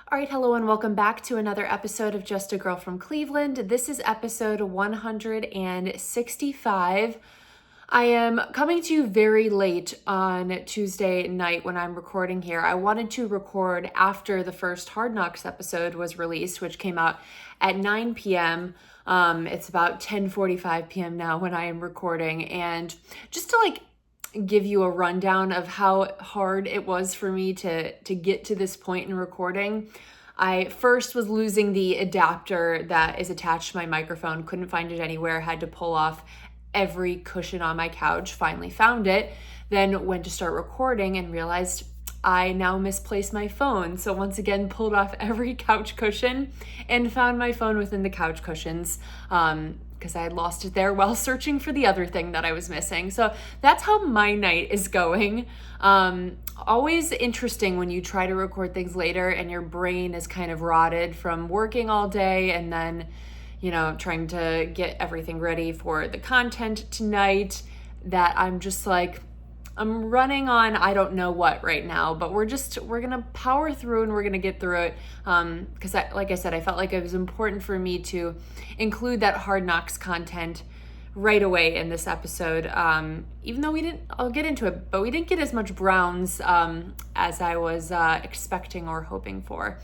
All right, hello and welcome back to another episode of Just a Girl from Cleveland. This is episode 165. I am coming to you very late on Tuesday night when I'm recording here. I wanted to record after the first Hard Knocks episode was released, which came out at 9 p.m. It's about 10:45 p.m. now when I am recording, and just to give you a rundown of how hard it was for me to get to this point in recording. I first was losing the adapter that is attached to my microphone, couldn't find it anywhere, had to pull off every cushion on my couch, finally found it, then went to start recording and realized I now misplaced my phone. So once again, pulled off every couch cushion and found my phone within the couch cushions. Because I had lost it there while searching for the other thing that I was missing. So that's how my night is going. Always interesting when you try to record things later and your brain is kind of rotted from working all day and then, trying to get everything ready for the content tonight, that I'm just like, I'm running on I don't know what right now, but we're gonna power through and we're gonna get through it. Because like I said, I felt like it was important for me to include that Hard Knocks content right away in this episode. Even though I'll get into it, but we didn't get as much Browns as I was expecting or hoping for.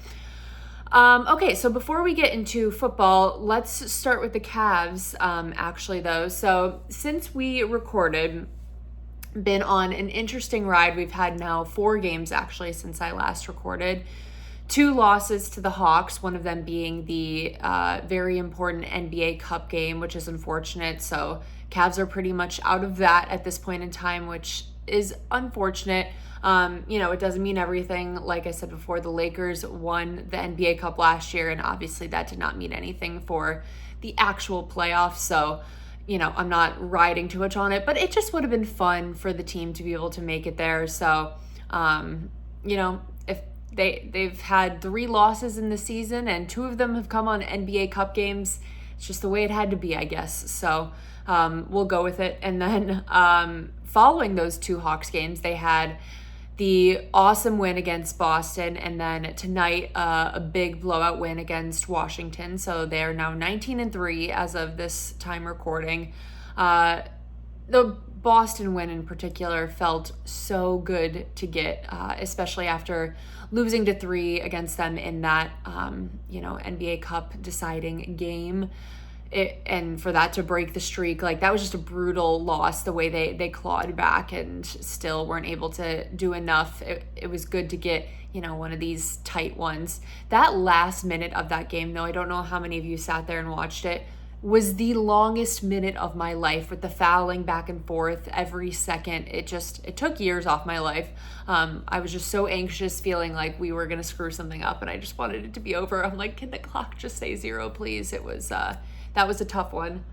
Okay, so before we get into football, let's start with the Cavs, actually though. So since we recorded, been on an interesting ride. We've had now 4 games actually since I last recorded. 2 losses to the Hawks, one of them being the very important NBA Cup game, which is unfortunate. So Cavs are pretty much out of that at this point in time, which is unfortunate. It doesn't mean everything. Like I said before, the Lakers won the NBA Cup last year, and obviously that did not mean anything for the actual playoffs. So I'm not riding too much on it, but it just would have been fun for the team to be able to make it there. So, if they've had 3 losses in the season and 2 of them have come on NBA Cup games, it's just the way it had to be, I guess. So, we'll go with it. And then, following those 2 Hawks games, they had the awesome win against Boston, and then tonight a big blowout win against Washington. So they are now 19-3 as of this time recording. The Boston win in particular felt so good to get, especially after losing to 3 against them in that NBA Cup deciding game. And for that to break the streak, that was just a brutal loss, the way they clawed back and still weren't able to do enough. It was good to get, one of these tight ones. That last minute of that game, though, I don't know how many of you sat there and watched it, was the longest minute of my life, with the fouling back and forth every second. It took years off my life. I was just so anxious, feeling like we were going to screw something up, and I just wanted it to be over. I'm like, can the clock just say 0, please? That was a tough one.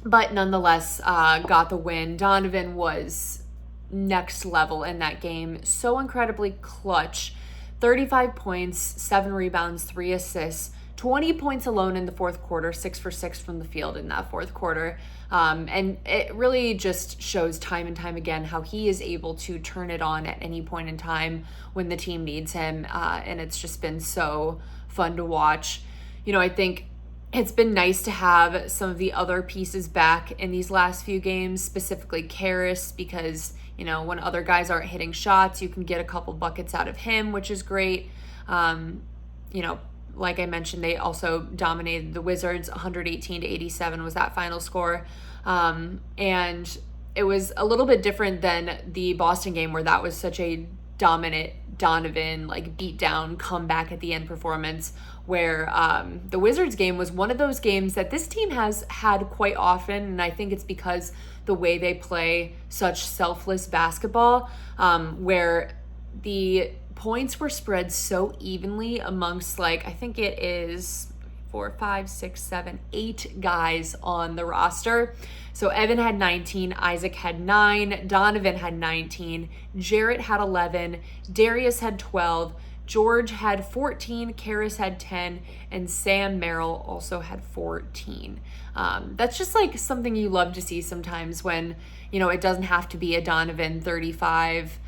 But nonetheless, got the win. Donovan was next level in that game. So incredibly clutch. 35 points, 7 rebounds, 3 assists, 20 points alone in the fourth quarter, 6 for 6 from the field in that fourth quarter. And it really just shows time and time again how he is able to turn it on at any point in time when the team needs him. And it's just been so fun to watch. I think it's been nice to have some of the other pieces back in these last few games, specifically Karras, because, when other guys aren't hitting shots, you can get a couple buckets out of him, which is great. Like I mentioned, they also dominated the Wizards. 118-87 was that final score. And it was a little bit different than the Boston game, where that was such a dominant Donovan beat down comeback at the end performance, where the Wizards game was one of those games that this team has had quite often, and I think it's because the way they play such selfless basketball, where the points were spread so evenly amongst I think it is 4, 5, 6, 7, 8 guys on the roster. So Evan had 19, Isaac had 9, Donovan had 19, Jarrett had 11, Darius had 12, George had 14, Karras had 10, and Sam Merrill also had 14. That's just something you love to see sometimes when, it doesn't have to be a Donovan 35,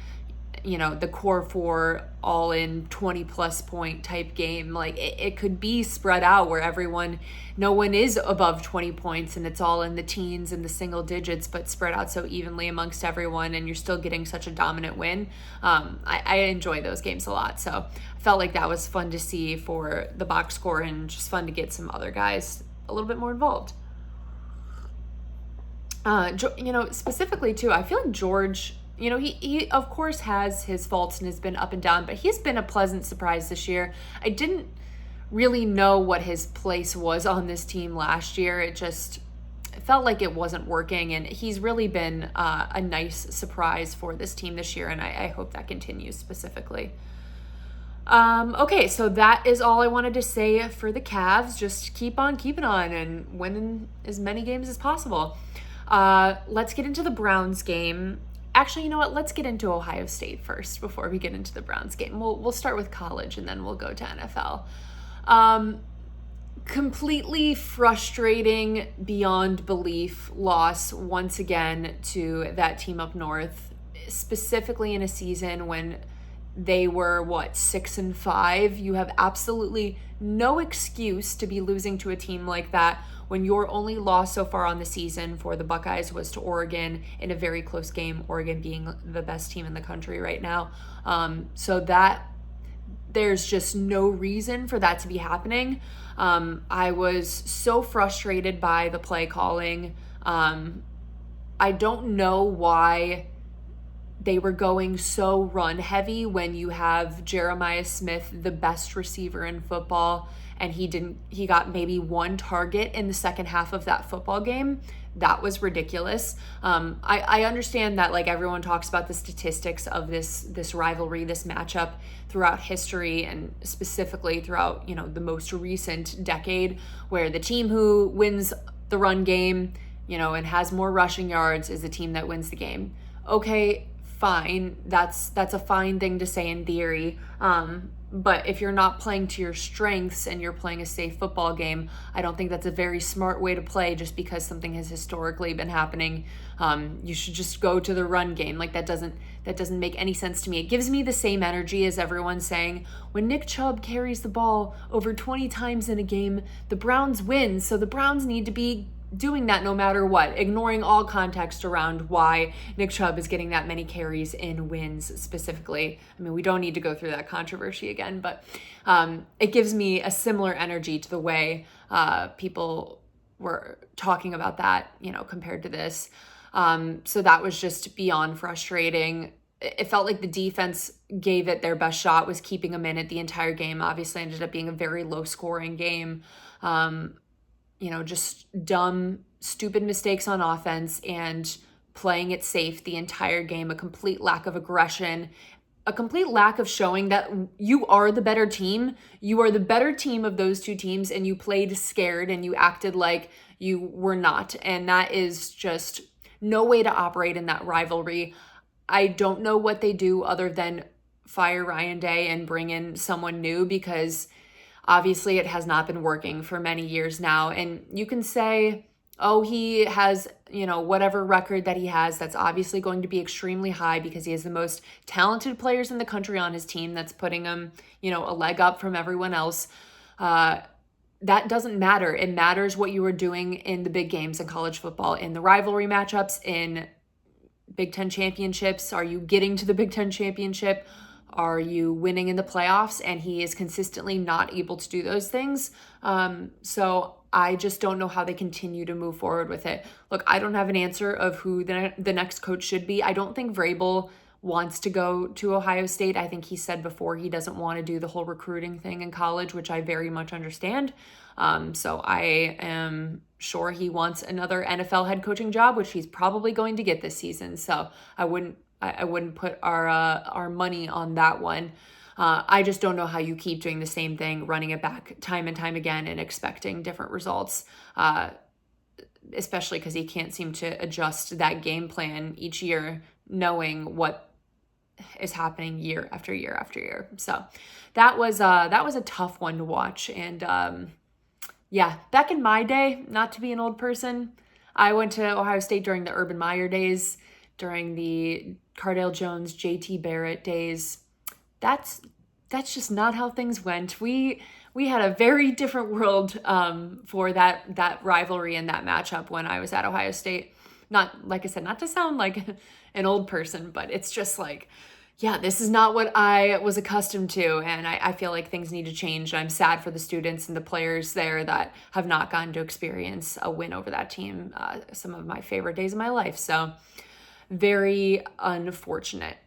the core four all in 20 plus point type game. Like it could be spread out where no one is above 20 points and it's all in the teens and the single digits, but spread out so evenly amongst everyone and you're still getting such a dominant win. I enjoy those games a lot. So I felt like that was fun to see for the box score and just fun to get some other guys a little bit more involved. Specifically too, I feel like George, he of course has his faults and has been up and down, but he's been a pleasant surprise this year. I didn't really know what his place was on this team last year. It felt like it wasn't working, and he's really been a nice surprise for this team this year, and I hope that continues specifically. Okay, so that is all I wanted to say for the Cavs. Just keep on keeping on and winning as many games as possible. Let's get into the Browns game. Actually, you know what? Let's get into Ohio State first before we get into the Browns game. We'll start with college and then we'll go to NFL. Completely frustrating, beyond belief loss once again to that team up north, specifically in a season when they were 6-5. You have absolutely no excuse to be losing to a team like that when your only loss so far on the season for the Buckeyes was to Oregon in a very close game, Oregon being the best team in the country right now. So that there's just no reason for that to be happening. I was so frustrated by the play calling. I don't know why they were going so run heavy when you have Jeremiah Smith, the best receiver in football, and he got maybe one target in the second half of that football game. That was ridiculous. I understand that everyone talks about the statistics of this rivalry, this matchup throughout history, and specifically throughout, the most recent decade, where the team who wins the run game, and has more rushing yards is the team that wins the game. Okay, fine. That's a fine thing to say in theory. But if you're not playing to your strengths and you're playing a safe football game, I don't think that's a very smart way to play just because something has historically been happening. You should just go to the run game. That doesn't make any sense to me. It gives me the same energy as everyone saying, when Nick Chubb carries the ball over 20 times in a game, the Browns win. So the Browns need to be doing that no matter what, ignoring all context around why Nick Chubb is getting that many carries in wins specifically. I mean, we don't need to go through that controversy again, but it gives me a similar energy to the way people were talking about that, compared to this. So that was just beyond frustrating. It felt like the defense gave it their best shot, was keeping them in it the entire game. Obviously ended up being a very low scoring game. Just dumb, stupid mistakes on offense and playing it safe the entire game, a complete lack of aggression, a complete lack of showing that you are the better team. You are the better team of those two teams, and you played scared and you acted like you were not. And that is just no way to operate in that rivalry. I don't know what they do other than fire Ryan Day and bring in someone new, because obviously it has not been working for many years now. And you can say, oh, he has, whatever record that he has, that's obviously going to be extremely high because he has the most talented players in the country on his team. That's putting him, a leg up from everyone else. That doesn't matter. It matters what you are doing in the big games in college football, in the rivalry matchups, in Big Ten championships. Are you getting to the Big Ten championship? Are you winning in the playoffs? And he is consistently not able to do those things. So I just don't know how they continue to move forward with it. Look, I don't have an answer of who the next coach should be. I don't think Vrabel wants to go to Ohio State. I think he said before he doesn't want to do the whole recruiting thing in college, which I very much understand. So I am sure he wants another NFL head coaching job, which he's probably going to get this season. So I wouldn't put our money on that one. I just don't know how you keep doing the same thing, running it back time and time again and expecting different results, especially because he can't seem to adjust that game plan each year, knowing what is happening year after year after year. So that was a tough one to watch. And back in my day, not to be an old person, I went to Ohio State during the Urban Meyer days. during the Cardale Jones, JT Barrett days. That's just not how things went. We had a very different world for that rivalry and that matchup when I was at Ohio State. Not, like I said, not to sound like an old person, but it's just like, yeah, this is not what I was accustomed to. And I feel like things need to change. I'm sad for the students and the players there that have not gotten to experience a win over that team. Some of my favorite days of my life. So very unfortunate.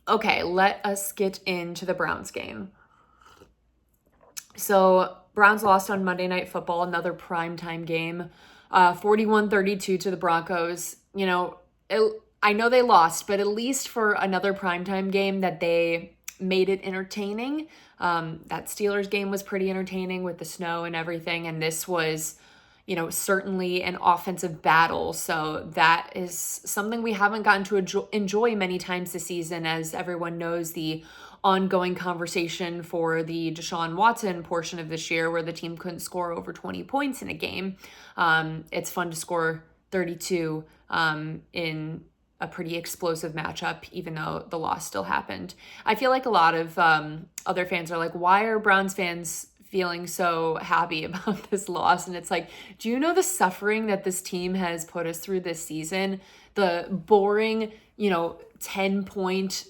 Okay, let us get into the Browns game. So Browns lost on Monday Night Football, another primetime game, 41-32 to the Broncos. You know, I know they lost, but at least for another primetime game that they made it entertaining. That Steelers game was pretty entertaining with the snow and everything, and this was, you know, certainly an offensive battle. So that is something we haven't gotten to enjoy many times this season. As everyone knows, the ongoing conversation for the Deshaun Watson portion of this year where the team couldn't score over 20 points in a game. It's fun to score 32 in a pretty explosive matchup, even though the loss still happened. I feel like a lot of other fans are like, why are Browns fans feeling so happy about this loss? And it's like, do you know the suffering that this team has put us through this season? The boring, 10-point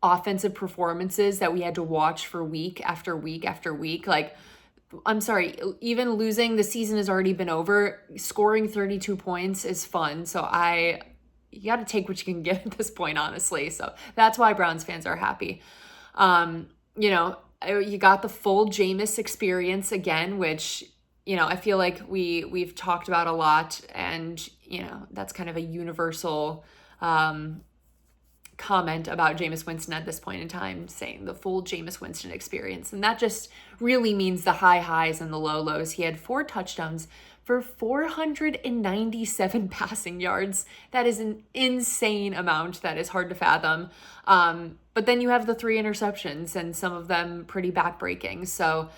offensive performances that we had to watch for week after week after week. Like, I'm sorry, even losing, the season has already been over. Scoring 32 points is fun. So you got to take what you can get at this point, honestly. So that's why Browns fans are happy. You got the full Jameis experience again, which, I feel like we've talked about a lot, and, that's kind of a universal comment about Jameis Winston at this point in time, saying the full Jameis Winston experience. And that just really means the high highs and the low lows. He had 4 touchdowns for 497 passing yards. That is an insane amount. That is hard to fathom. But then you have the 3 interceptions, and some of them pretty backbreaking. So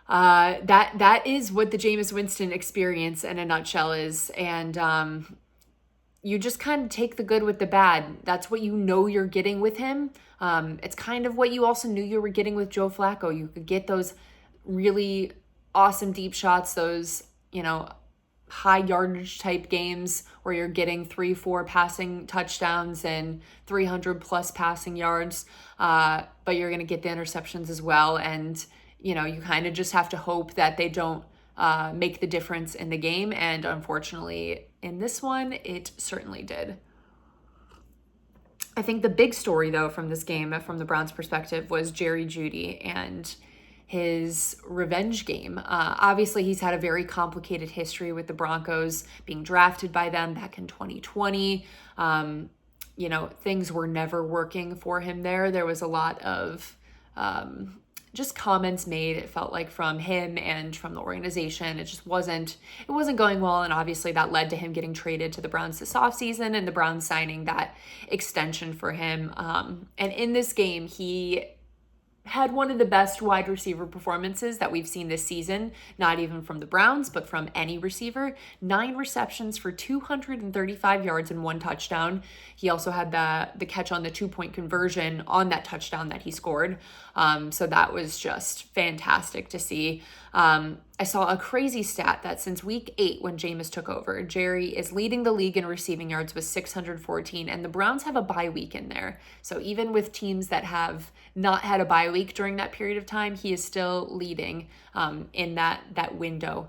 that is what the Jameis Winston experience in a nutshell is. And you just kind of take the good with the bad. That's what you know you're getting with him. It's kind of what you also knew you were getting with Joe Flacco. You could get those really awesome deep shots, those, high yardage type games where you're getting 3-4 passing touchdowns and 300 plus passing yards. But you're going to get the interceptions as well. And, you kind of just have to hope that they don't make the difference in the game. And unfortunately, in this one, it certainly did. I think the big story, though, from this game, from the Browns' perspective, was Jeudy and his revenge game. Obviously, he's had a very complicated history with the Broncos, being drafted by them back in 2020. Things were never working for him there. There was a lot of just comments made, it felt like, from him and from the organization. It wasn't going well, and obviously that led to him getting traded to the Browns this offseason and the Browns signing that extension for him. And in this game, he had one of the best wide receiver performances that we've seen this season, not even from the Browns, but from any receiver. 9 receptions for 235 yards and 1 touchdown. He also had the catch on the 2-point conversion on that touchdown that he scored. So that was just fantastic to see. I saw a crazy stat that since week 8, when Jameis took over, Jerry is leading the league in receiving yards with 614, and the Browns have a bye week in there. So even with teams that have not had a bye week during that period of time, he is still leading in that window,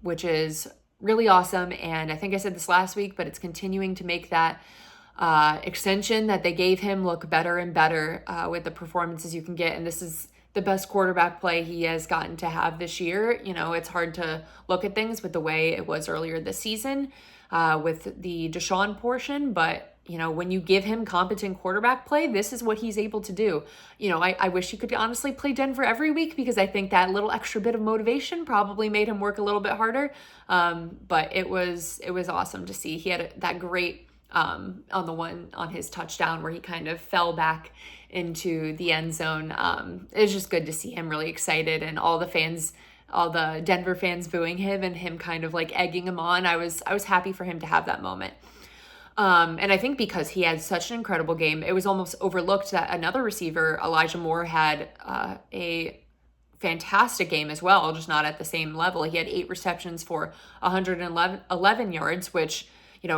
which is really awesome. And I think I said this last week, but it's continuing to make that extension that they gave him look better and better with the performances you can get. And this is the best quarterback play he has gotten to have this year. It's hard to look at things with the way it was earlier this season with the Deshaun portion, but when you give him competent quarterback play, this is what he's able to do. I wish he could honestly play Denver every week, because I think that little extra bit of motivation probably made him work a little bit harder. But it was awesome to see. He had that great on his touchdown where he kind of fell back into the end zone. It was just good to see him really excited, and all the Denver fans booing him and him kind of like egging him on. I was happy for him to have that moment. And I think because he had such an incredible game, it was almost overlooked that another receiver, Elijah Moore, had a fantastic game as well, just not at the same level. He had 8 receptions for 111 yards, which,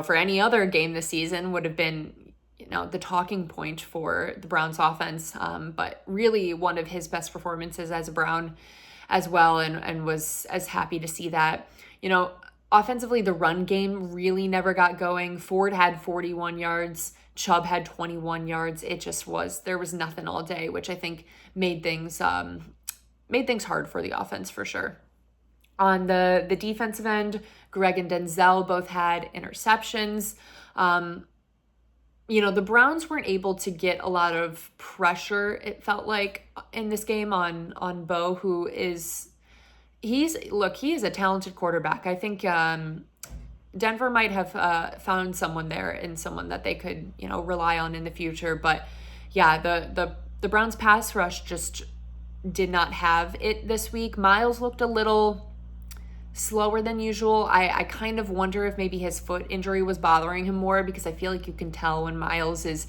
for any other game this season would have been, the talking point for the Browns offense. But really one of his best performances as a Brown as well, and was as happy to see that. Offensively, the run game really never got going. Ford had 41 yards. Chubb had 21 yards. There was nothing all day, which I think made things hard for the offense for sure. On the defensive end, Greg and Denzel both had interceptions. The Browns weren't able to get a lot of pressure, it felt like, in this game on Bo, who is... he is a talented quarterback. I think Denver might have found someone there, and someone that they could, rely on in the future. But yeah, the Browns pass rush just did not have it this week. Miles looked a little slower than usual. I kind of wonder if maybe his foot injury was bothering him more, because I feel like you can tell when Miles is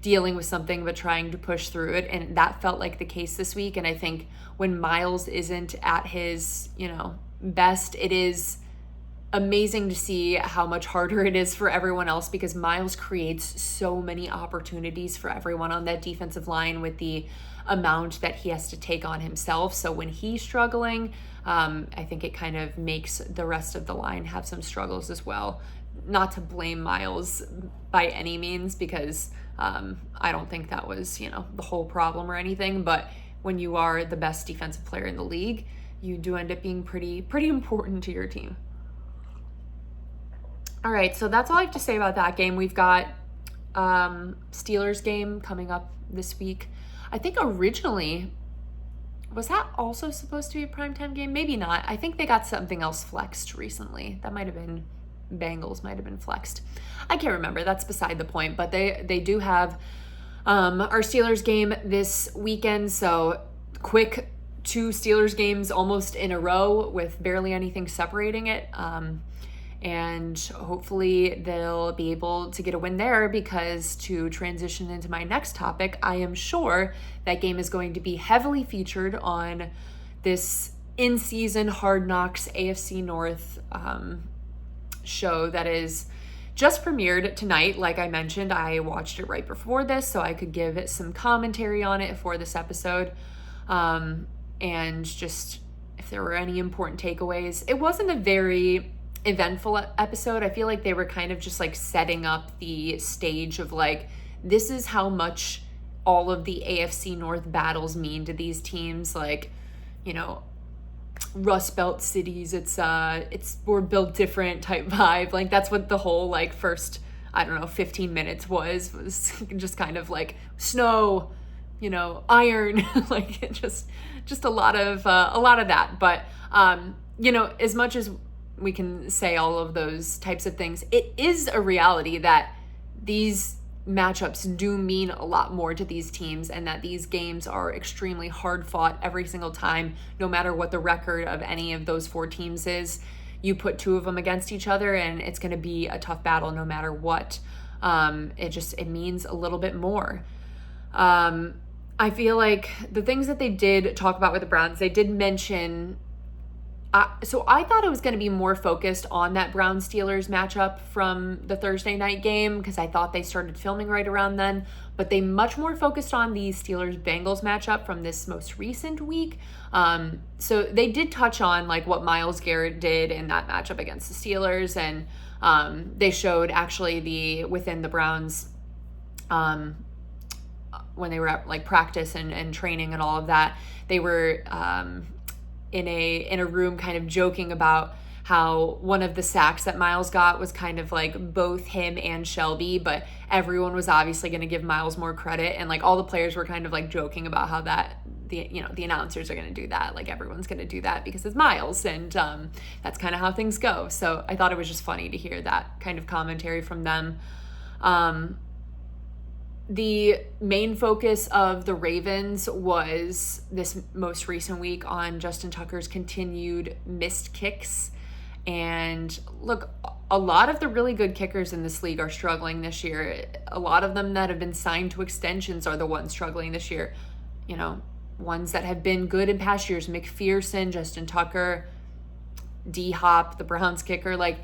dealing with something but trying to push through it, and that felt like the case this week. And I think when Miles isn't at his, best, it is amazing to see how much harder it is for everyone else, because Miles creates so many opportunities for everyone on that defensive line with the amount that he has to take on himself. So when he's struggling, I think it kind of makes the rest of the line have some struggles as well. Not to blame Miles by any means, because I don't think that was, the whole problem or anything. But when you are the best defensive player in the league, you do end up being pretty important to your team. All right, so that's all I have to say about that game. We've got Steelers game coming up this week. I think originally, was that also supposed to be a primetime game? Maybe not. I think they got something else flexed recently. That might have been Bengals, might have been flexed. I can't remember. That's beside the point. But they do have our Steelers game this weekend. So quick 2 Steelers games almost in a row with barely anything separating it. And hopefully they'll be able to get a win there, because to transition into my next topic, I am sure that game is going to be heavily featured on this in-season Hard Knocks AFC North show that is just premiered tonight. Like I mentioned, I watched it right before this so I could give it some commentary on it for this episode. And just if there were any important takeaways, it wasn't a very eventful episode. I feel like they were kind of just like setting up the stage of like, this is how much all of the AFC North battles mean to these teams. Like, Rust Belt cities, it's we're built different type vibe. Like that's what the whole like first, 15 minutes was just kind of like snow, iron, like it just a lot of that. But as much as we can say all of those types of things, it is a reality that these matchups do mean a lot more to these teams, and that these games are extremely hard fought every single time, no matter what the record of any of those 4 teams is. You put 2 of them against each other and it's going to be a tough battle no matter what. It means a little bit more. I feel like the things that they did talk about with the Browns, they did mention. So I thought it was going to be more focused on that Browns-Steelers matchup from the Thursday night game, because I thought they started filming right around then. But they much more focused on the Steelers-Bengals matchup from this most recent week. So they did touch on like what Myles Garrett did in that matchup against the Steelers, and they showed actually within the Browns when they were at like practice and training and all of that, they were in a room kind of joking about how one of the sacks that Myles got was kind of like both him and Shelby, but everyone was obviously going to give Myles more credit, and like all the players were kind of like joking about how that the announcers are going to do that, like everyone's going to do that because it's Myles, and that's kind of how things go. So I thought it was just funny to hear that kind of commentary from them. The main focus of the Ravens was this most recent week on Justin Tucker's continued missed kicks. And look, a lot of the really good kickers in this league are struggling this year. A lot of them that have been signed to extensions are the ones struggling this year. You know, ones that have been good in past years: McPherson, Justin Tucker, D-Hop, the Browns kicker, like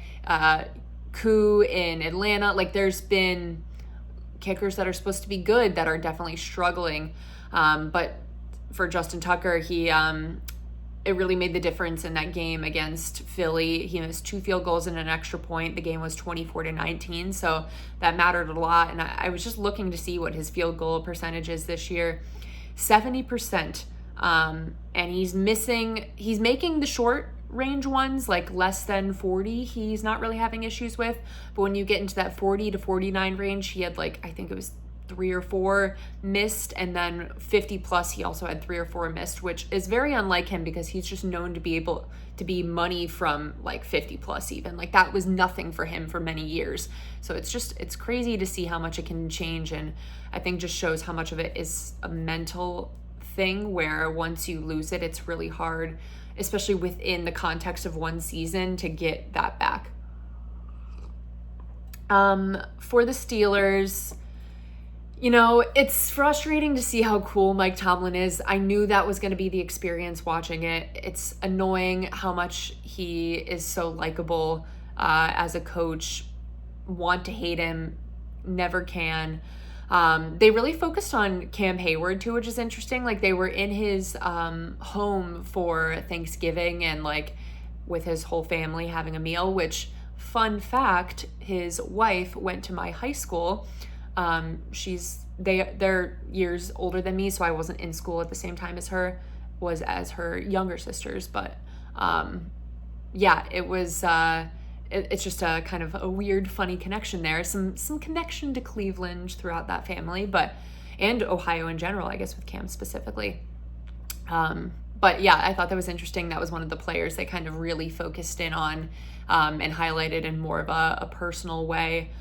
Koo in Atlanta. Like, there's been kickers that are supposed to be good that are definitely struggling. But for Justin Tucker, it really made the difference in that game against Philly. He missed 2 field goals and an extra point. The game was 24-19, so that mattered a lot. And I was just looking to see what his field goal percentage is this year. 70%. And he's making the short range ones, like less than 40, he's not really having issues with. But when you get into that 40 to 49 range, he had, like, I think it was 3 or 4 missed, and then 50 plus he also had 3 or 4 missed, which is very unlike him because he's just known to be able to be money from like 50 plus. Even like that was nothing for him for many years. So it's crazy to see how much it can change, and I think just shows how much of it is a mental thing where once you lose it, it's really hard, especially within the context of one season, to get that back. For the Steelers, you know, it's frustrating to see how cool Mike Tomlin is. I knew that was going to be the experience watching it. It's annoying how much he is so likable as a coach. Want to hate him, never can. They really focused on Cam Hayward too, which is interesting. Like, they were in his home for Thanksgiving and like with his whole family having a meal, which, fun fact, his wife went to my high school. They're years older than me, so I wasn't in school at the same time as her, was as her younger sisters. But yeah, it was it's just a kind of a weird, funny connection there. Some connection to Cleveland throughout that family, and Ohio in general, I guess, with Cam specifically. But yeah, I thought that was interesting. That was one of the players they kind of really focused in on and highlighted in more of a personal way.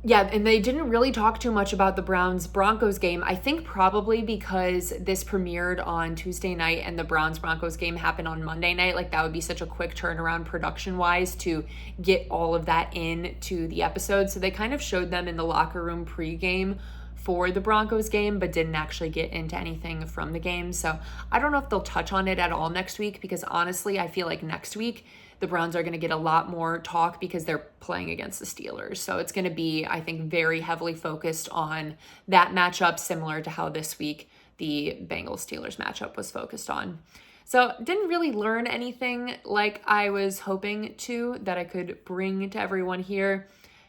Yeah, and they didn't really talk too much about the Browns-Broncos game. I think probably because this premiered on Tuesday night and the Browns-Broncos game happened on Monday night. Like, that would be such a quick turnaround production-wise to get all of that into the episode. So they kind of showed them in the locker room pregame for the Broncos game, but didn't actually get into anything from the game. So I don't know if they'll touch on it at all next week, because honestly, I feel like next week the Browns are going to get a lot more talk because they're playing against the Steelers. So it's going to be, I think, very heavily focused on that matchup, similar to how this week the Bengals-Steelers matchup was focused on. So didn't really learn anything like I was hoping to that I could bring to everyone here.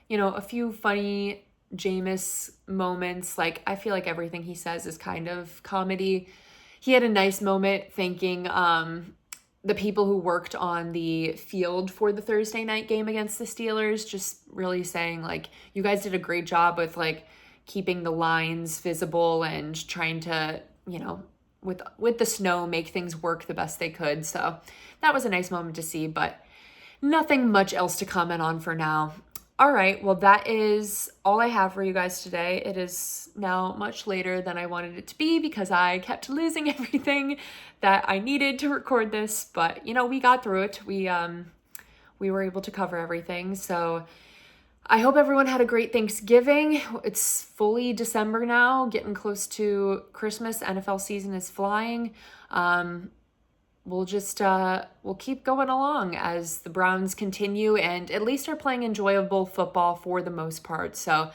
You know, a few funny Jameis moments. Like, I feel like everything he says is kind of comedy. He had a nice moment thanking the people who worked on the field for the Thursday night game against the Steelers, just really saying, like, you guys did a great job with, like, keeping the lines visible and trying to, you know, with the snow, make things work the best they could. So that was a nice moment to see, but nothing much else to comment on for now. All right, well, that is all I have for you guys today. It is now much later than I wanted it to be because I kept losing everything that I needed to record this, but, you know, we got through it. We were able to cover everything, so I hope everyone had a great Thanksgiving. It's fully December now, getting close to Christmas. NFL season is flying. We'll just, we'll keep going along as the Browns continue and at least are playing enjoyable football for the most part. So,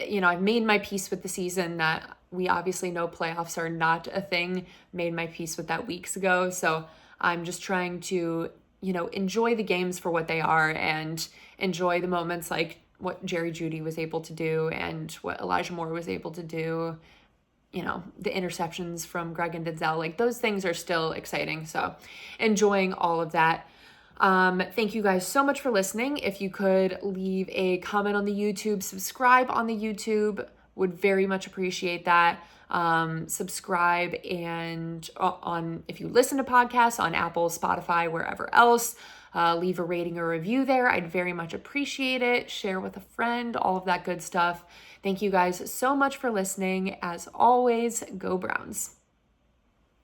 you know, I've made my peace with the season that we obviously know playoffs are not a thing. Made my peace with that weeks ago. So I'm just trying to, you know, enjoy the games for what they are and enjoy the moments like what Jerry Jeudy was able to do and what Elijah Moore was able to do. You know, the interceptions from Greg and Denzel, like, those things are still exciting. So enjoying all of that. Thank you guys so much for listening. If you could leave a comment on the YouTube, subscribe on the YouTube, would very much appreciate that. Subscribe and if you listen to podcasts on Apple, Spotify, wherever else, leave a rating or review there. I'd very much appreciate it. Share with a friend, all of that good stuff. Thank you guys so much for listening. As always, go Browns.